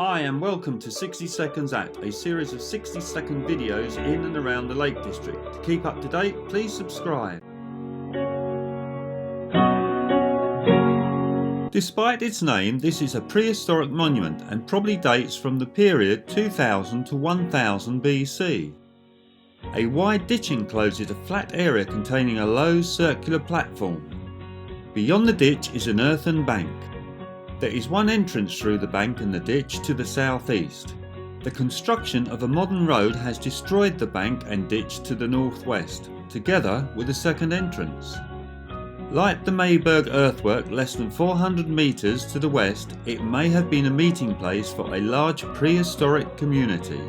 Hi and welcome to 60 Seconds At, a series of 60-second videos in and around the Lake District. To keep up to date, please subscribe. Despite its name, this is a prehistoric monument and probably dates from the period 2000 to 1000 BC. A wide ditch encloses a flat area containing a low circular platform. Beyond the ditch is an earthen bank. There is one entrance through the bank and the ditch to the southeast. The construction of a modern road has destroyed the bank and ditch to the northwest, together with a second entrance. Like the Mayburgh Earthwork less than 400 metres to the west, it may have been a meeting place for a large prehistoric community.